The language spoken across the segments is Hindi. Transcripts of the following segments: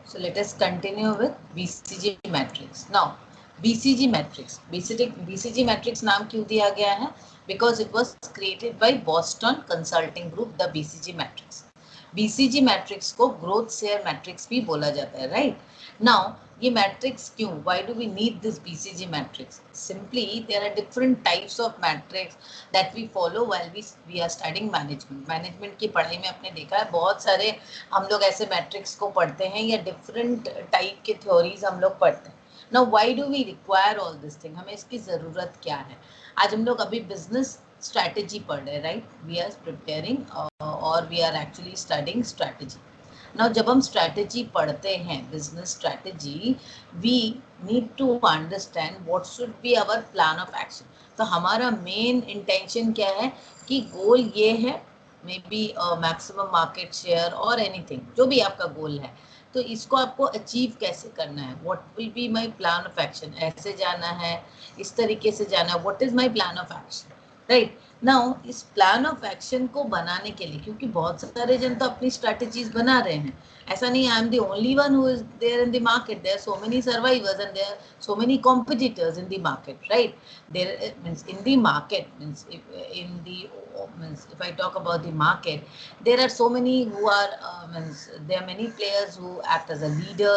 So let us continue with BCG matrix. Now, BCG matrix. BCG matrix नाम क्यों दिया गया है? Because it was created by Boston Consulting Group, the BCG matrix. BCG matrix को growth share matrix भी बोला जाता है, right? Now, ये matrix क्यों? Why do we need this BCG matrix? Simply, there are different types of matrix that we follow while we are studying management. Management की पढ़ाई में आपने देखा है बहुत सारे हम लोग ऐसे मैट्रिक्स को पढ़ते हैं या डिफरेंट टाइप के थ्योरीज हम लोग पढ़ते हैं. Now why do we require all this thing? हमें इसकी ज़रूरत क्या है? आज हम लोग अभी बिजनेस स्ट्रैटेजी पढ़ रहे हैं, राइट? वी आर प्रिपेयरिंग और we are actually studying strategy. Now जब हम स्ट्रैटेजी पढ़ते हैं, business strategy, we need to understand what should be our plan of action. तो हमारा मेन इंटेंशन क्या है कि गोल ये है, may be maximum market share और एनीथिंग, जो भी आपका गोल है, तो इसको आपको अचीव कैसे करना है? What will be my plan of action? ऐसे जाना है, इस तरीके से जाना है, what is my plan of action, right? Now इस प्लान ऑफ एक्शन को बनाने के लिए, क्योंकि बहुत सारे जन तो अपनी स्ट्रैटेजीज बना रहे हैं, ऐसा नहीं I am the only one who is there in the market, there are so many survivors and there are so many competitors in the market, right? There means in the market means in the means if I talk about the market, there are so many who are there are many players who act as a leader,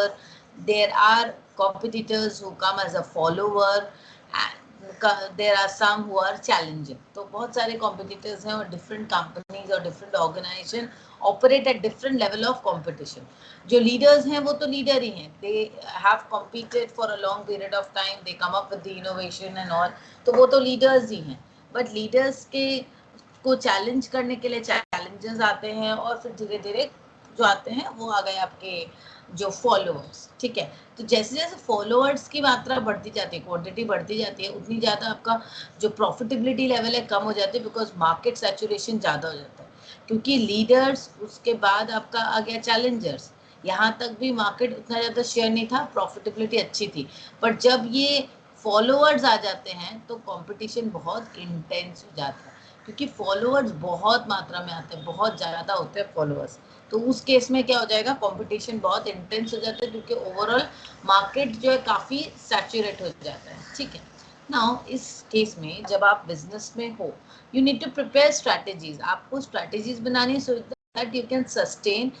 there are competitors who come as a follower, there are some who are challenging. तो बहुत सारे competitors हैं और different companies और different organization operate at different level of competition. जो leaders हैं वो तो leader ही हैं, they have competed for a long period of time, they come up with the innovation and all, तो वो तो leaders ही हैं. बट लीडर्स के को चैलेंज करने के लिए चैलेंजेस आते हैं और फिर धीरे धीरे जो आते हैं वो आ गए आपके जो फॉलोअर्स, ठीक है? तो जैसे जैसे फॉलोअर्स की मात्रा बढ़ती जाती है, क्वांटिटी बढ़ती जाती है, उतनी ज़्यादा आपका जो प्रॉफिटेबिलिटी लेवल है कम हो जाती है, बिकॉज मार्केट सैचुरेशन ज़्यादा हो जाता है. क्योंकि लीडर्स, उसके बाद आपका आ गया चैलेंजर्स, यहाँ तक भी मार्केट उतना ज़्यादा शेयर नहीं था, प्रॉफिटेबिलिटी अच्छी थी. बट जब ये फॉलोअर्स आ जाते हैं तो कंपटीशन बहुत इंटेंस हो जाता है, क्योंकि फॉलोअर्स बहुत मात्रा में आते हैं, बहुत ज़्यादा होते हैं फॉलोअर्स. तो उस केस में क्या हो जाएगा, कंपटीशन बहुत इंटेंस हो जाता है, क्योंकि ओवरऑल मार्केट जो है काफ़ी सैचुरेट हो जाता है, ठीक है? नाउ इस केस में जब आप बिजनेस में हो, you need to prepare strategies. आपको स्ट्रैटेजीज बनानी है so that you can sustain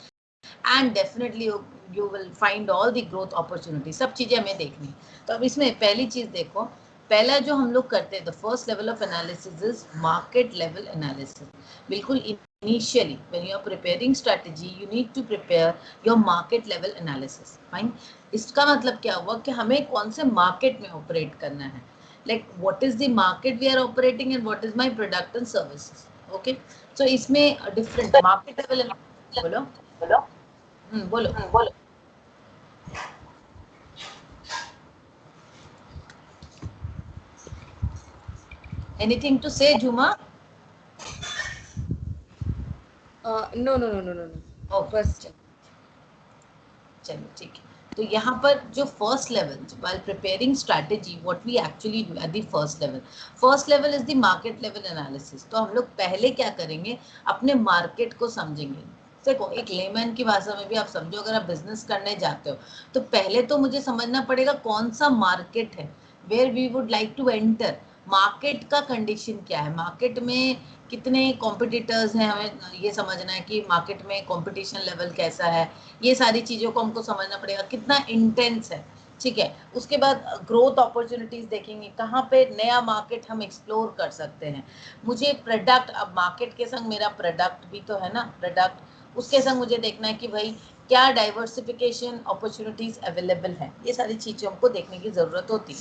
and definitely you will find all the growth opportunity. सब चीज़ें हमें देखनी. तो अब इसमें पहली चीज़ देखो, पहला जो हम लोग करते हैं, the first level of analysis is market level analysis. बिल्कुल initially when you are preparing strategy, you need to prepare your market level analysis. Fine. इसका मतलब क्या हुआ कि हमें कौन से मार्केट में ऑपरेट करना है, like what is the market we are operating and what is my product and services. Okay, so इसमें डिफरेंट मार्केट लेवल. बोलो बोलो बोलो. Anything to say, Juma? No. Oh, first. चलो ठीक है. तो यहाँ पर जो first level, while preparing strategy, what we actually do at the first level is the market level analysis. तो हम लोग पहले क्या करेंगे, अपने मार्केट को समझेंगे. देखो, एक लेमैन की भाषा में भी आप समझो, अगर आप बिजनेस करने जाते हो तो पहले तो मुझे समझना पड़ेगा कौन सा मार्केट है, where we would like to enter. Market का कंडीशन क्या है, मार्केट में कितने कॉम्पिटिटर्स हैं, हमें ये समझना है कि मार्केट में कंपटीशन लेवल कैसा है. ये सारी चीज़ों को हमको समझना पड़ेगा, कितना इंटेंस है, ठीक है? उसके बाद ग्रोथ अपॉर्चुनिटीज देखेंगे, कहाँ पे नया मार्केट हम एक्सप्लोर कर सकते हैं. मुझे प्रोडक्ट, अब मार्केट के संग मेरा प्रोडक्ट भी तो है ना, प्रोडक्ट, उसके संग मुझे देखना है कि भाई क्या डाइवर्सिफिकेशन अपॉर्चुनिटीज अवेलेबल है. ये सारी चीज़ें हमको देखने की ज़रूरत होती है,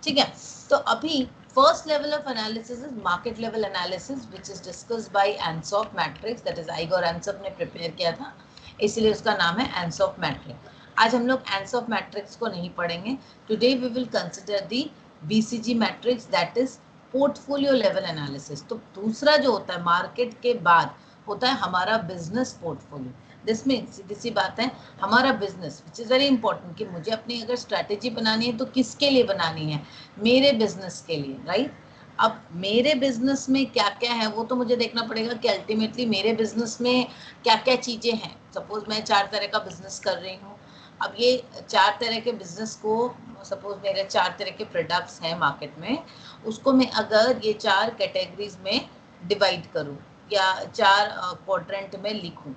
ठीक है? तो अभी first level of analysis is market level analysis, which is discussed by Ansoff matrix. That is Igor Ansoff ने प्रिपेयर किया था, इसलिए उसका नाम है एंसॉफ मैट्रिक्स. आज हम लोग एंसॉफ मैट्रिक्स को नहीं पढ़ेंगे. Today we will consider the BCG matrix, that is portfolio level analysis. तो दूसरा जो होता है मार्केट के बाद होता है हमारा बिजनेस पोर्टफोलियो. जिसमें सीधी सी बात है, हमारा business, which is very important, कि मुझे अपनी अगर स्ट्रैटेजी बनानी है तो किसके लिए बनानी है, मेरे बिजनेस के लिए, राइट? अब मेरे बिजनेस में क्या क्या है वो तो मुझे देखना पड़ेगा कि अल्टीमेटली मेरे बिजनेस में क्या क्या चीज़ें हैं. सपोज मैं 4 तरह का बिजनेस कर रही हूँ, अब ये 4 तरह के बिजनेस को, सपोज मेरे 4 तरह के प्रोडक्ट्स हैं मार्केट में, उसको मैं अगर ये 4 कैटेगरीज में डिवाइड करूं या 4 क्वाड्रेंट में लिखूं,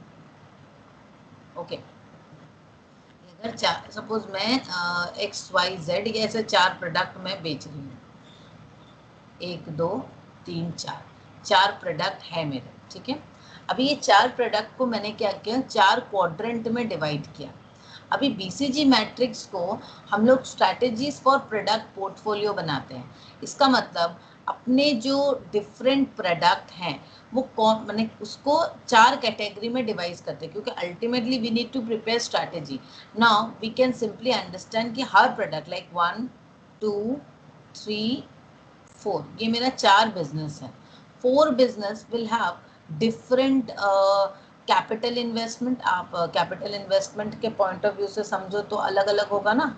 ओके, अगर सपोज मैं XYZ ये ऐसे 4 प्रोडक्ट मैं बेच रही हूँ, 1 2 3 4 प्रोडक्ट है मेरे, ठीक है। अभी ये 4 प्रोडक्ट को मैंने क्या किया, 4 क्वाड्रेंट में डिवाइड किया। अभी बीसीजी मैट्रिक्स को हम लोग स्ट्रैटेजीज फॉर प्रोडक्ट पोर्टफोलियो बनाते हैं। इसका मतलब अपने जो डिफरेंट प्रोडक्ट हैं वो कौन, मैंने उसको 4 कैटेगरी में डिवाइड करते हैं, क्योंकि ultimately we need to prepare strategy. Now we can simply understand कि हर प्रोडक्ट लाइक 1 2 3 4, ये मेरा 4 बिजनेस है। 4 business will have different capital investment. आप कैपिटल इन्वेस्टमेंट के पॉइंट ऑफ व्यू से समझो तो अलग अलग होगा ना।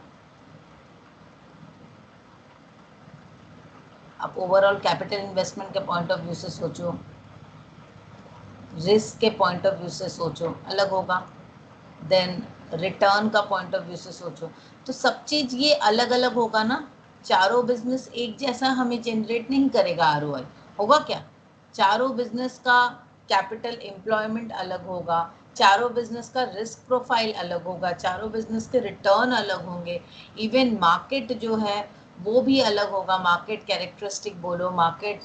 आप ओवरऑल कैपिटल इन्वेस्टमेंट के पॉइंट ऑफ व्यू से सोचो, रिस्क के पॉइंट ऑफ व्यू से सोचो, अलग होगा। देन रिटर्न का पॉइंट ऑफ व्यू से सोचो, तो सब चीज ये अलग अलग होगा ना। चारों बिजनेस एक जैसा हमें जनरेट नहीं करेगा आरओआई, होगा क्या? चारों बिजनेस का कैपिटल एम्प्लॉयमेंट अलग होगा, चारों बिजनेस का रिस्क प्रोफाइल अलग होगा, चारों बिजनेस के रिटर्न अलग होंगे, इवन मार्केट जो है वो भी अलग होगा। मार्केट कैरेक्टरिस्टिक बोलो, मार्केट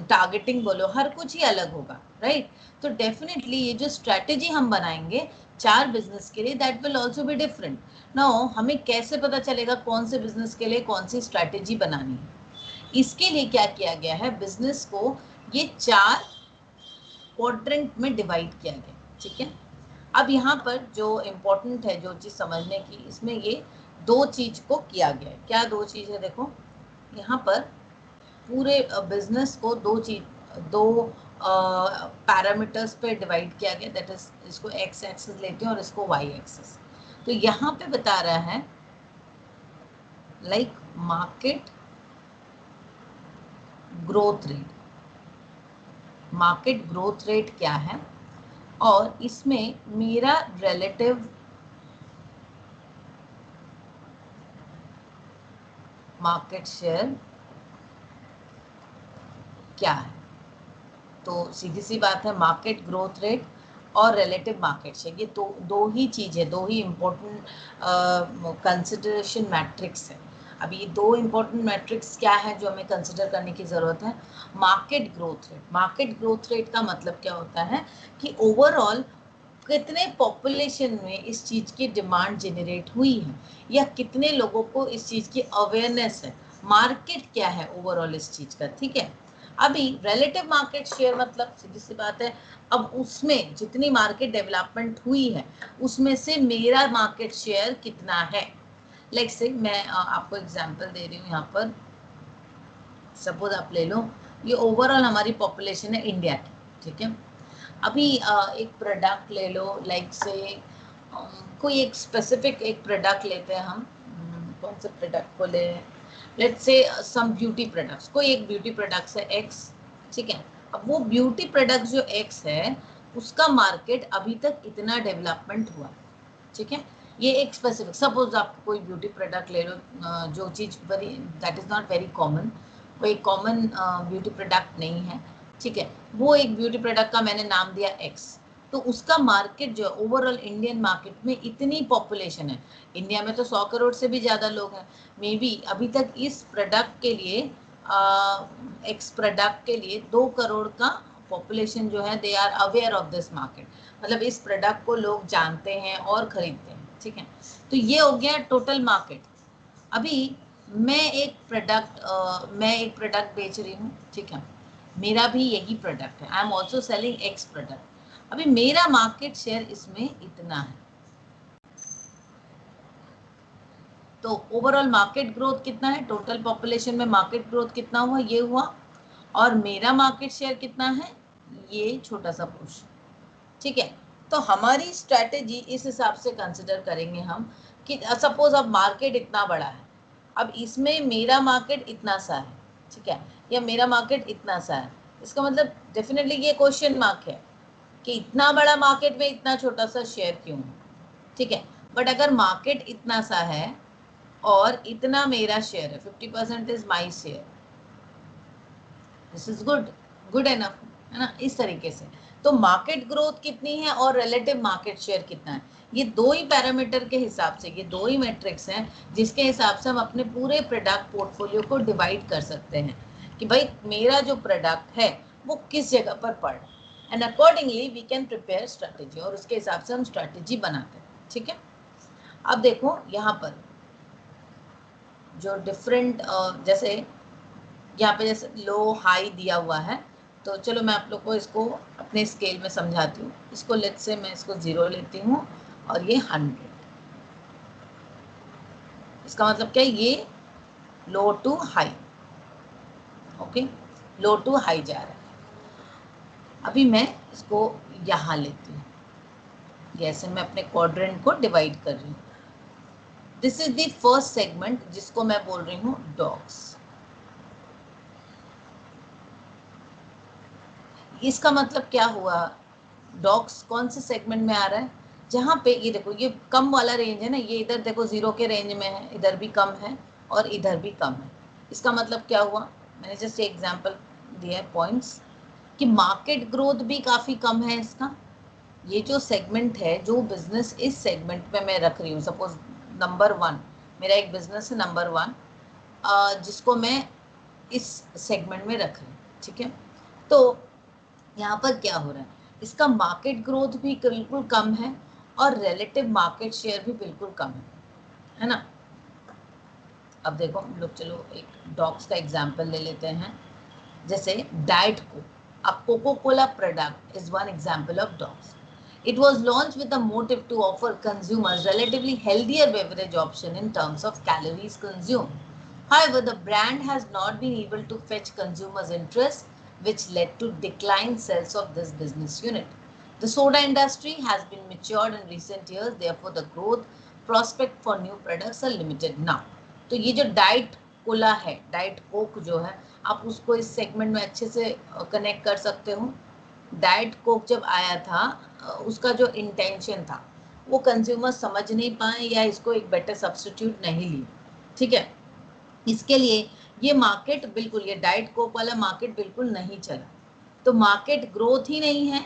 टारगेटिंग बोलो, हर कुछ ही अलग होगा, राइट। तो डेफिनेटली ये जो स्ट्रैटेजी हम बनाएंगे 4 बिजनेस के लिए, that will also be different. Now हमें कैसे पता चलेगा कौन से बिजनेस के लिए कौन सी स्ट्रैटेजी बनानी है? इसके लिए क्या किया गया है, बिजनेस को ये 4 क्वाड्रेंट में डिवाइड किया गया, ठीक है। अब यहाँ पर जो इम्पोर्टेंट है, जो चीज समझने की, इसमें ये 2 चीज को किया गया है। क्या 2 चीज है? देखो यहाँ पर पूरे बिजनेस को 2 पैरामीटर्स पे डिवाइड किया गया, दैट इज इसको एक्स एक्सिस लेते हैं और इसको वाई एक्सिस। तो यहाँ पे बता रहा है like market growth rate, market growth rate क्या है, और इसमें मेरा रिलेटिव मार्केट शेयर क्या है। तो सीधी सी बात है, मार्केट ग्रोथ रेट और रिलेटिव मार्केट शेयर, ये दो ही चीज है, 2 ही इम्पोर्टेंट कंसिडरेशन मैट्रिक्स है। अब ये 2 इम्पोर्टेंट मैट्रिक्स क्या है जो हमें कंसिडर करने की जरूरत है? Market growth rate. Market growth rate का मतलब क्या होता है कि ओवरऑल कितने पॉपुलेशन में इस चीज की डिमांड जनरेट हुई है, या कितने लोगों को इस चीज की अवेयरनेस है, मार्केट क्या है ओवरऑल इस चीज का, ठीक है। अभी रिलेटिव मार्केट शेयर मतलब सीधी सी बात है, अब उसमें जितनी मार्केट डेवलपमेंट हुई है उसमें से मेरा मार्केट शेयर कितना है। लाइक से मैं आपको एग्जांपल दे रही हूँ यहाँ पर। सपोज आप ले लो, ये ओवरऑल हमारी पॉपुलेशन है इंडिया की, ठीक है। अभी एक प्रोडक्ट ले लो, लाइक से कोई एक स्पेसिफिक एक प्रोडक्ट लेते हैं हम। कौन से प्रोडक्ट को ले, let's say some beauty products, कोई एक ब्यूटी प्रोडक्ट्स है एक्स, ठीक है। अब वो ब्यूटी प्रोडक्ट जो एक्स है उसका मार्केट अभी तक इतना डेवलपमेंट हुआ, ठीक है। ये एक स्पेसिफिक, सपोज आप कोई ब्यूटी प्रोडक्ट ले लो, जो चीज very that is not very common, कोई कॉमन ब्यूटी प्रोडक्ट नहीं है, ठीक है। वो एक ब्यूटी प्रोडक्ट का मैंने नाम दिया एक्स, तो उसका मार्केट जो ओवरऑल इंडियन मार्केट में इतनी पॉपुलेशन है, इंडिया में तो 100 करोड़ से भी ज्यादा लोग हैं, मे बी अभी तक इस प्रोडक्ट के लिए एक्स प्रोडक्ट के लिए 2 करोड़ का पॉपुलेशन जो है, they are aware of this market, मतलब इस प्रोडक्ट को लोग जानते हैं और खरीदते हैं, ठीक है। तो ये हो गया टोटल मार्केट। अभी मैं एक प्रोडक्ट बेच रही हूँ, ठीक है, मेरा भी यही प्रोडक्ट है, I am also selling x product. अभी मेरा मार्केट शेयर इसमें इतना है, तो ओवरऑल मार्केट ग्रोथ कितना है, टोटल पॉपुलेशन में मार्केट ग्रोथ कितना हुआ, ये हुआ, और मेरा मार्केट शेयर कितना है, ये छोटा सा पोर्शन, ठीक है। तो हमारी स्ट्रैटेजी इस हिसाब से कंसिडर करेंगे हम कि सपोज अब मार्केट इतना बड़ा है, अब इसमें मेरा मार्केट इतना सा है, ठीक है, या मेरा मार्केट इतना सा है, इसका मतलब डेफिनेटली ये क्वेश्चन मार्क है कि इतना बड़ा मार्केट में इतना छोटा सा शेयर क्यों है, ठीक है। बट अगर मार्केट इतना सा है और इतना मेरा शेयर है, 50% is my share, this is good enough, है ना, इस तरीके से। तो मार्केट ग्रोथ कितनी है और रिलेटिव मार्केट शेयर कितना है, ये दो ही पैरामीटर के हिसाब से, ये दो ही मैट्रिक्स हैं जिसके हिसाब से हम अपने पूरे प्रोडक्ट पोर्टफोलियो को डिवाइड कर सकते हैं कि भाई मेरा जो प्रोडक्ट है वो किस जगह पर पड़ रहा है, and accordingly we can prepare strategy, और उसके हिसाब से हम स्ट्रेटेजी बनाते हैं। ठीक है, अब देखो यहाँ पर जो डिफरेंट जैसे यहाँ पे जैसे लो हाई दिया हुआ है, तो चलो मैं आप लोग को इसको अपने स्केल में समझाती हूँ। इसको लेट से मैं इसको 0 लेती हूँ और ये 100, इसका मतलब क्या है, ये low to high, okay, low to high जा रहा है। अभी मैं इसको यहाँ लेती हूँ, जैसे मैं अपने क्वाड्रेंट को डिवाइड कर रही हूँ। This is the first segment जिसको मैं बोल रही हूँ डॉग्स। इसका मतलब क्या हुआ, डॉग्स कौन से सेगमेंट में आ रहा है, जहाँ पे ये देखो ये कम वाला रेंज है ना, ये इधर देखो 0 के रेंज में है, इधर भी कम है और इधर भी कम है। इसका मतलब क्या हुआ, मैंने जस्ट एग्जांपल दिया है पॉइंट्स कि मार्केट ग्रोथ भी काफ़ी कम है इसका। ये जो सेगमेंट है, जो बिजनेस इस सेगमेंट में मैं रख रही हूँ, सपोज नंबर 1 मेरा एक बिजनेस है, नंबर 1 जिसको मैं इस सेगमेंट में रख रही हूँ। ठीक है, तो यहाँ पर क्या हो रहा है, इसका मार्केट ग्रोथ भी बिल्कुल कम है और रिलेटिव मार्केट शेयर भी बिल्कुल कम है ना। अब देखो हम लोग चलो एक डॉग्स का एग्जांपल ले लेते हैं, जैसे डाइट को, अब Coca Cola product is one example of dogs. It was launched with the motive to offer consumers relatively healthier beverage option in terms of calories consumed. However, the brand has not been able to fetch consumers' interest, which led to declined sales of this business unit. The soda industry has been matured in recent years, therefore the growth prospect for new products are limited now. तो ये जो डाइट कोला है, डाइट कोक जो है, आप उसको इस सेगमेंट में अच्छे से कनेक्ट कर सकते हो। डाइट कोक जब आया था, उसका जो इंटेंशन था वो कंज्यूमर समझ नहीं पाए या इसको एक बेटर सब्स्टिट्यूट नहीं ली। ठीक है, इसके लिए ये मार्केट बिल्कुल, ये डाइट कोक वाला मार्केट बिल्कुल नहीं चला, तो मार्केट ग्रोथ ही नहीं है,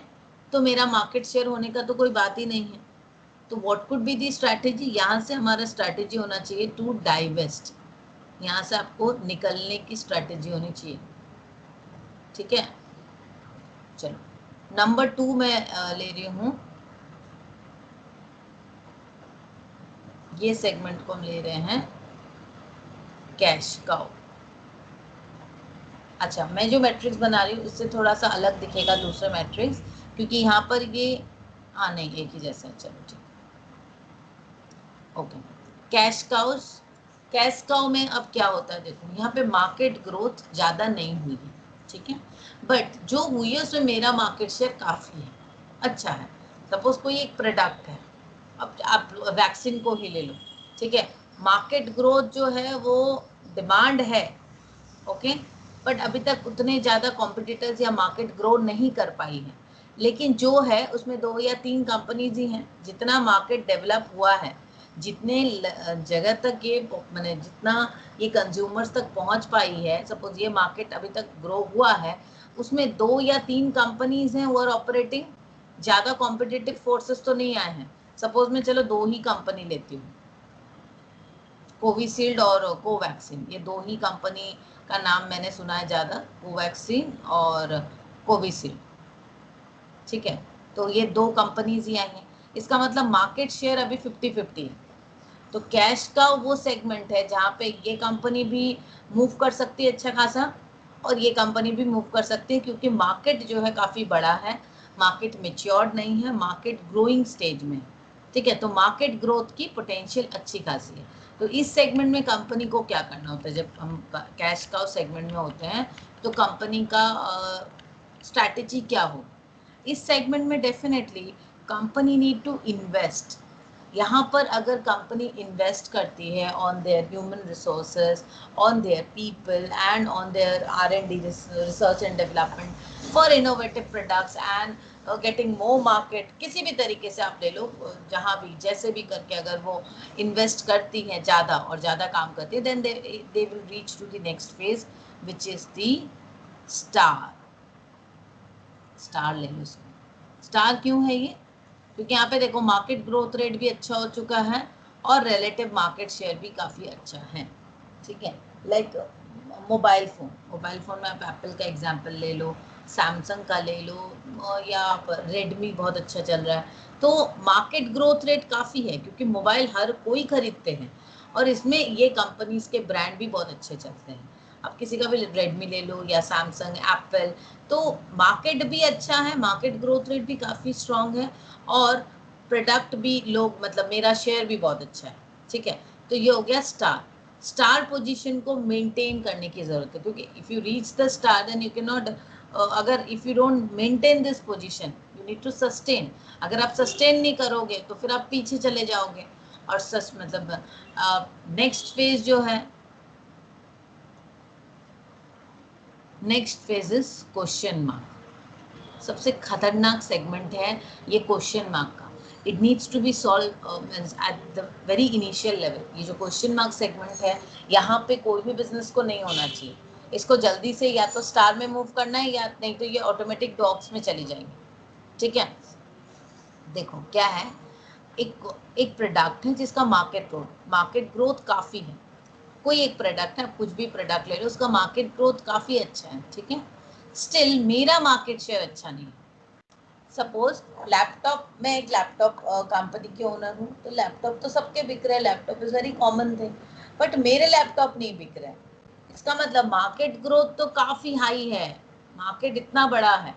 तो मेरा मार्केट शेयर होने का तो कोई बात ही नहीं है। तो what could be the strategy, यहाँ से हमारा स्ट्रैटेजी होना चाहिए टू डाइवेस्ट, यहाँ से आपको निकलने की स्ट्रैटेजी होनी चाहिए। ठीक है, चलो नंबर 2 मैं ले रही हूँ, ये सेगमेंट को हम ले रहे हैं कैश काउ। अच्छा, मैं जो मैट्रिक्स बना रही हूँ इससे थोड़ा सा अलग दिखेगा दूसरे मैट्रिक्स, क्योंकि यहाँ पर ये नहीं एक ही जैसा है। चलो ठीक, okay, cash cows, cash cow में अब क्या होता है, देखो यहाँ पे मार्केट ग्रोथ ज़्यादा नहीं हुई है, ठीक है, बट जो हुई है उसमें मेरा मार्केट शेयर काफ़ी है, अच्छा है। सपोज कोई एक प्रोडक्ट है, अब आप वैक्सीन को ही ले लो, ठीक है, मार्केट ग्रोथ जो है वो डिमांड है, ओके, बट अभी तक उतने ज़्यादा कॉम्पिटिटर्स या मार्केट ग्रो नहीं कर पाई है, लेकिन जो है उसमें 2 या 3 कंपनीज ही हैं। जितना मार्केट डेवलप हुआ है, जितने जगह तक ये मैंने जितना ये कंज्यूमर्स तक पहुंच पाई है, सपोज ये मार्केट अभी तक ग्रो हुआ है, उसमें 2 या 3 कंपनीज हैं वो ऑपरेटिंग, ज़्यादा कॉम्पिटिटिव फोर्सेस तो नहीं आए हैं। सपोज मैं चलो 2 ही कंपनी लेती हूँ, कोविशील्ड और कोवैक्सीन, ये 2 ही कंपनी का नाम मैंने सुना है ज़्यादा, कोवैक्सीन और कोविशील्ड। ठीक है, तो ये 2 कंपनीज ही आई हैं, इसका मतलब मार्केट शेयर अभी 50-50 है। तो कैश का वो सेगमेंट है जहाँ पे ये कंपनी भी मूव कर सकती है अच्छा खासा और ये कंपनी भी मूव कर सकती है, क्योंकि मार्केट जो है काफ़ी बड़ा है, मार्केट मेच्योर्ड नहीं है, मार्केट ग्रोइंग स्टेज में। ठीक है, तो मार्केट ग्रोथ की पोटेंशियल अच्छी खासी है। तो इस सेगमेंट में कंपनी को क्या करना होता है, जब हम कैश काउ सेगमेंट में होते हैं तो कंपनी का स्ट्रैटेजी क्या हो। इस सेगमेंट में definitely company need to invest यहाँ पर अगर कंपनी इन्वेस्ट करती है on their human resources, on their people and on their R&D research and development for innovative products and getting more market, किसी भी तरीके से आप ले लो, जहाँ भी जैसे भी करके अगर वो इन्वेस्ट करती है ज़्यादा और ज़्यादा काम करती है, then they will reach to the next phase which is the star. Star ले लो इसको। स्टार क्यों है ये? क्योंकि यहाँ पे देखो मार्केट ग्रोथ रेट भी अच्छा हो चुका है और रिलेटिव मार्केट शेयर भी काफ़ी अच्छा है। ठीक है, लाइक मोबाइल फ़ोन में आप एप्पल का एग्जांपल ले लो, सैमसंग का ले लो, या आप रेडमी बहुत अच्छा चल रहा है। तो मार्केट ग्रोथ रेट काफ़ी है क्योंकि मोबाइल हर कोई खरीदते हैं और इसमें ये कंपनीज के ब्रांड भी बहुत अच्छे चलते हैं। अब किसी का भी रेडमी ले लो या सैमसंग, एप्पल, तो मार्केट भी अच्छा है, मार्केट ग्रोथ रेट भी काफ़ी स्ट्रांग है और प्रोडक्ट भी लोग, मतलब मेरा शेयर भी बहुत अच्छा है। ठीक है, तो ये हो गया स्टार। स्टार पोजीशन को मेंटेन करने की जरूरत है क्योंकि if you reach the star then you can not, अगर if you don't maintain this position you need to sustain. अगर आप सस्टेन नहीं करोगे तो फिर आप पीछे चले जाओगे और मतलब नेक्स्ट फेज जो है, next phase is question mark. सबसे खतरनाक सेगमेंट है ये क्वेश्चन मार्क का। It needs to be solve at the very initial level. ये जो क्वेश्चन मार्क सेगमेंट है, यहाँ पे कोई भी बिजनेस को नहीं होना चाहिए। इसको जल्दी से या तो स्टार में मूव करना है या नहीं तो ये ऑटोमेटिक डॉग्स में चली जाएंगी। ठीक है, देखो क्या है, एक प्रोडक्ट है जिसका मार्केट ग्रोथ काफ़ी है। कोई एक प्रोडक्ट है, आप कुछ भी प्रोडक्ट ले लो, उसका मार्केट ग्रोथ काफ़ी अच्छा है। ठीक है, स्टिल मेरा मार्केट शेयर अच्छा नहीं है। सपोज लैपटॉप, मैं एक लैपटॉप कंपनी के ओनर हूँ, तो लैपटॉप तो सबके बिक रहे हैं, laptop is very common thing, but मेरे लैपटॉप नहीं बिक रहे हैं। इसका मतलब मार्केट ग्रोथ तो काफ़ी हाई है, मार्केट इतना बड़ा है।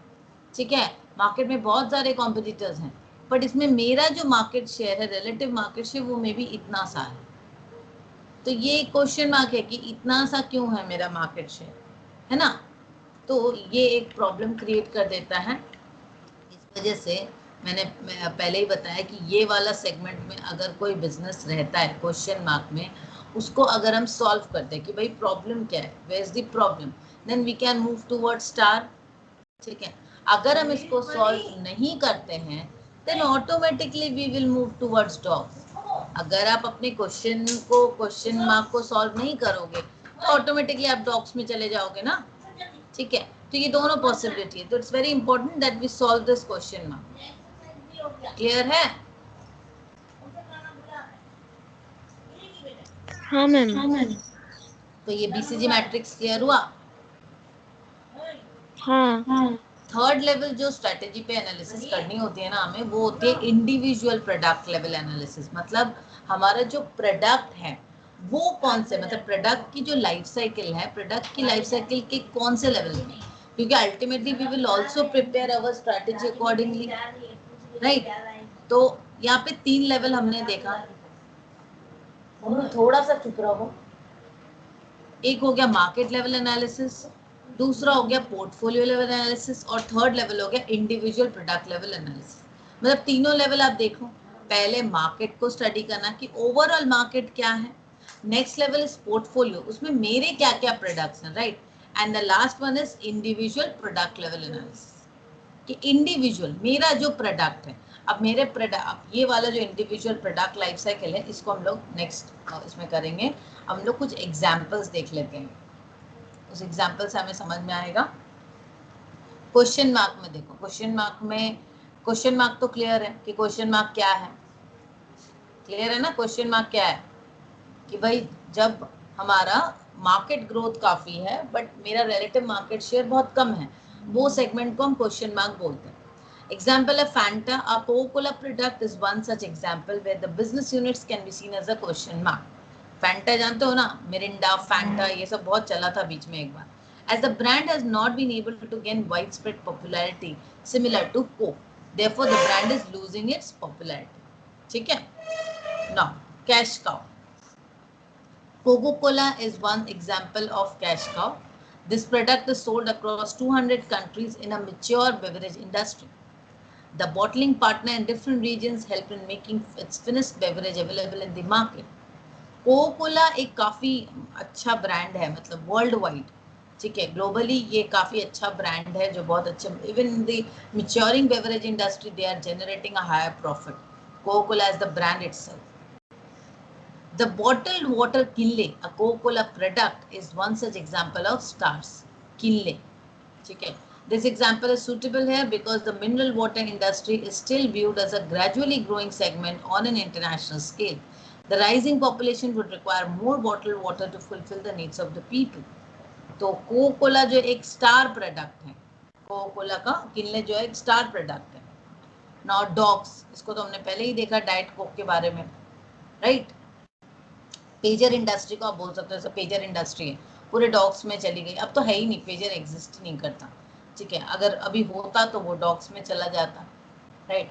ठीक है, मार्केट में बहुत सारे कॉम्पिटिटर्स हैं, बट इसमें मेरा जो मार्केट शेयर है, रिलेटिव मार्केट शेयर, वो मे बी इतना सा है। तो ये क्वेश्चन मार्क है कि इतना सा क्यों है मेरा मार्केट शेयर, है ना। तो ये एक प्रॉब्लम क्रिएट कर देता है। इस वजह से मैंने पहले ही बताया कि ये वाला सेगमेंट में अगर कोई बिजनेस रहता है क्वेश्चन मार्क में, उसको अगर हम सॉल्व करते हैं कि भाई प्रॉब्लम क्या है, where is the problem, then we can move towards star. ठीक है, अगर हम इसको सॉल्व नहीं करते हैं then automatically we will move towards dogs. अगर आप अपने क्वेश्चन मार्क को सॉल्व नहीं करोगे तो ऑटोमेटिकली आप डॉग्स में चले जाओगे ना। ठीक है, तो ये दोनों पॉसिबिलिटी है, तो it's very important that we solve this question mark. Clear है? हाँ मैम। तो ये बीसीजी मैट्रिक्स क्लियर हुआ। हाँ। थर्ड लेवल जो स्ट्रेटेजी पे एनालिसिस करनी होती है ना हमें, वो होती है इंडिविजुअल प्रोडक्ट लेवल एनालिसिस। मतलब हमारा जो प्रोडक्ट है वो कौन से, मतलब प्रोडक्ट की जो लाइफ साइकिल है, प्रोडक्ट की लाइफ साइकिल के कौन से लेवल में, क्योंकि ultimately we will also prepare our strategy accordingly, right. तो यहाँ पे 3 लेवल हमने देखा, थोड़ा सा चुप रहो। एक हो गया मार्केट लेवल एनालिसिस, दूसरा हो गया पोर्टफोलियो लेवल एनालिसिस और थर्ड लेवल हो गया इंडिविजुअल प्रोडक्ट लेवल एनालिसिस। मतलब तीनों लेवल आप देखो, पहले मार्केट को स्टडी करना कि ओवरऑल मार्केट क्या है, नेक्स्ट लेवल इज पोर्टफोलियो, उसमें मेरे क्या क्या प्रोडक्ट्स हैं, right, and the last one is individual product level analysis कि इंडिविजुअल मेरा जो प्रोडक्ट है। अब मेरे प्रोडक्ट, अब ये वाला जो इंडिविजुअल प्रोडक्ट लाइफ साइकिल है, इसको हम लोग नेक्स्ट इसमें करेंगे। हम लोग कुछ एग्जाम्पल्स देख लेते हैं, उस एग्जाम्पल से हमें समझ में आएगा। क्वेश्चन मार्क में देखो, क्वेश्चन मार्क तो क्लियर है कि क्वेश्चन मार्क क्या है, क्लियर है ना। क्वेश्चन मार्क क्या है कि भाई जब हमारा मार्केट ग्रोथ काफ़ी है बट मेरा रिलेटिव मार्केट शेयर बहुत कम है, वो सेगमेंट को हम क्वेश्चन मार्क बोलते हैं। Example of Fanta, a Coca-Cola product is one such example where the business units can be seen as a question mark. Fanta जानते हो ना, मिरिंडा, Fanta, ये सब बहुत चला था बीच में एक बार. As the brand has not been able to gain widespread popularity similar to Coke, therefore the brand is losing its popularity. ठीक है? Now, cash cow. Coca-Cola is one example of cash cow. This product is sold across 200 countries in a mature beverage industry. The bottling partner in different regions help in making its finished beverage available in the market. Coca Cola एक काफी अच्छा ब्रांड है, मतलब वर्ल्ड वाइड, ठीक है, ग्लोबली ये काफी अच्छा ब्रांड है जो बहुत अच्छे, even in the maturing beverage industry they are generating a higher profit. Coca Cola is the brand itself. The bottled water Kinley, a Coca-Cola product, is one such example of stars. Kinley, ठीक है. This example is suitable here because the mineral water industry is still viewed as a gradually growing segment on an international scale. The rising population would require more bottled water to fulfill the needs of the people. तो कोकोला जो एक स्टार प्रोडक्ट है, कोकोला का किनले जो है एक स्टार प्रोडक्ट है. नाउ डॉग्स, इसको तो हमने पहले ही देखा डाइट कोक के बारे में, राइट. पेजर इंडस्ट्री को आप बोल सकते हो, पेजर इंडस्ट्री है, पूरे डॉग्स में चली गई. अब तो है ही नहीं, पेजर एग्जिस्ट ही नहीं करता, ठीक है. अगर अभी होता तो वो डॉग्स में चला जाता, राइट.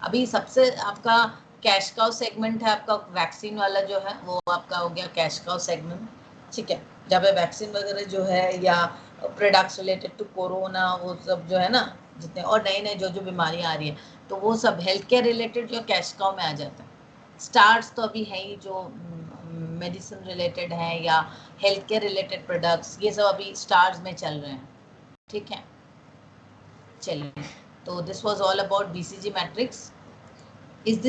अभी सबसे आपका कैश काउ सेगमेंट है, आपका वैक्सीन वाला जो है वो आपका हो गया कैश काउ सेगमेंट, ठीक है. जब वैक्सीन वगैरह जो है या प्रोडक्ट्स रिलेटेड टू कोरोना, वो सब जो है ना, जितने और नई नई जो जो बीमारियां आ रही है, तो वो सब हेल्थ केयर रिलेटेड जो कैश काउ में आ जाता है. स्टार्स तो अभी है ही जो मेडिसिन रिलेटेड है या हेल्थ केयर रिलेटेड प्रोडक्ट्स, ये सब अभी स्टार्स में चल रहे हैं, ठीक है. चलिए, तो this was all about BCG matrix. Is